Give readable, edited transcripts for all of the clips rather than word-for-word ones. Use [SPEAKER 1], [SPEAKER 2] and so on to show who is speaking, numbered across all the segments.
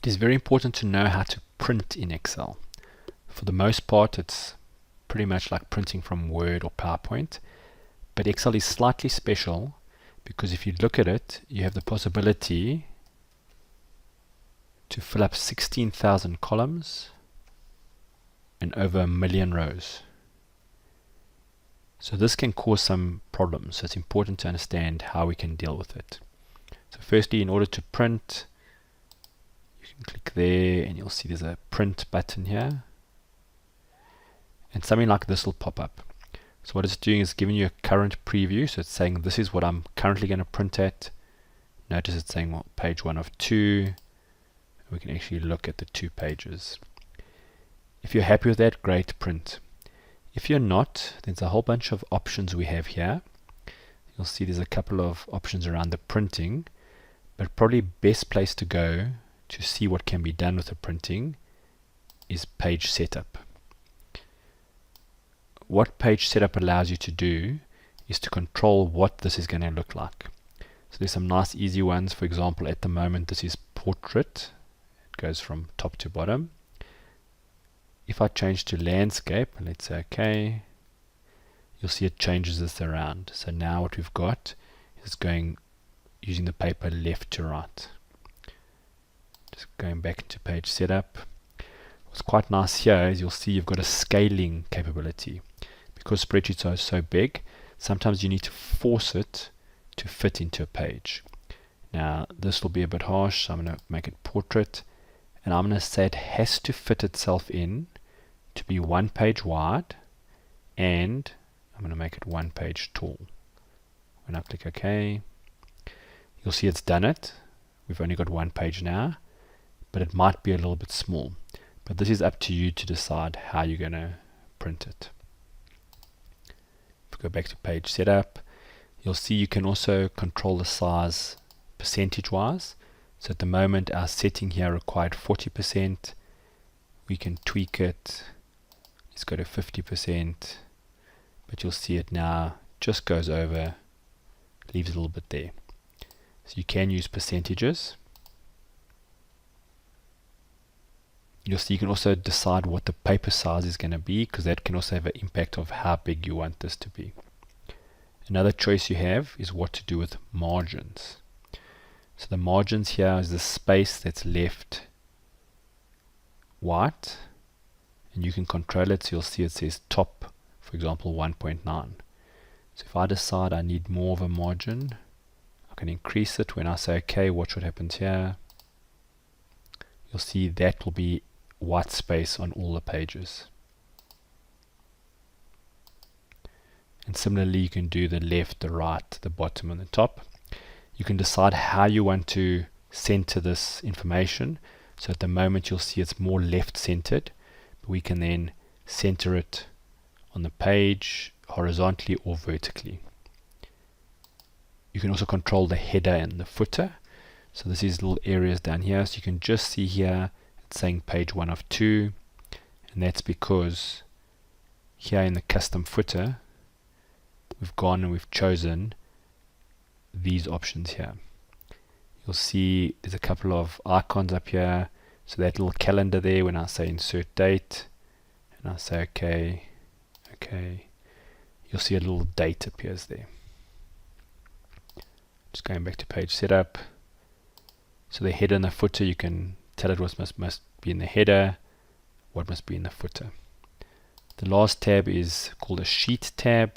[SPEAKER 1] It is very important to know how to print in Excel. For the most part, it's pretty much like printing from Word or PowerPoint, but Excel is slightly special because if you look at it, you have the possibility to fill up 16,000 columns and over 1 million rows. So this can cause some problems, so it's important to understand how we can deal with it. So firstly, in order to print, you can click there and you'll see there's a print button here, and something like this will pop up. So what it's doing is giving you a current preview, so it's saying this is what I'm currently going to print at. Notice it's saying, well, page 1 of 2. We can actually look at the 2 pages. If you're happy with that, great, print. If you're not, there's a whole bunch of options we have here. You'll see there's a couple of options around the printing, but probably best place to go to see what can be done with the printing is page setup. What page setup allows you to do is to control what this is going to look like. So there's some nice easy ones. For example, at the moment this is portrait. It goes from top to bottom. If I change to landscape, and let's say OK, you'll see it changes this around. So now what we've got is going using the paper left to right. Just going back into page setup. What's quite nice here is you'll see you've got a scaling capability. Because spreadsheets are so big, sometimes you need to force it to fit into a page. Now this will be a bit harsh, so I'm going to make it portrait, and I'm going to say it has to fit itself in to be 1 page wide, and I'm going to make it 1 page tall. When I click OK, you'll see it's done it. We've only got 1 page now, but it might be a little bit small. But this is up to you to decide how you're going to print it. If we go back to page setup, you'll see you can also control the size percentage wise. So at the moment our setting here required 40%. We can tweak it. Let's go to 50%. But you'll see it now just goes over, leaves a little bit there. So you can use percentages. You'll see you can also decide what the paper size is going to be, because that can also have an impact of how big you want this to be. Another choice you have is what to do with margins. So the margins here is the space that's left white, and you can control it. So you'll see it says top, for example, 1.9. So if I decide I need more of a margin, I can increase it. When I say OK, watch what happens here. You'll see that will be white space on all the pages. And similarly, you can do the left, the right, the bottom, and the top. You can decide how you want to center this information. So at the moment, you'll see it's more left-centered, but we can then center it on the page horizontally or vertically. You can also control the header and the footer. So this is little areas down here. So you can just see here it's saying page 1 of 2, and that's because here in the custom footer we've gone and we've chosen these options here. You'll see there's a couple of icons up here. So that little calendar there, when I say insert date and I say OK, OK, you'll see a little date appears there. Just going back to page setup. So the header and the footer, you can tell it what must be in the header, what must be in the footer. The last tab is called a sheet tab,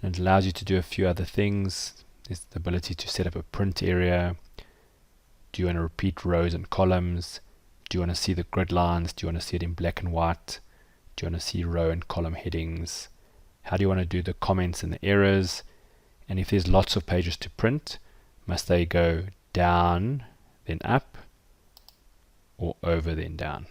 [SPEAKER 1] and it allows you to do a few other things. There's the ability to set up a print area. Do you want to repeat rows and columns? Do you want to see the grid lines? Do you want to see it in black and white? Do you want to see row and column headings? How do you want to do the comments and the errors? And if there's lots of pages to print, must they go down then up, or over then down?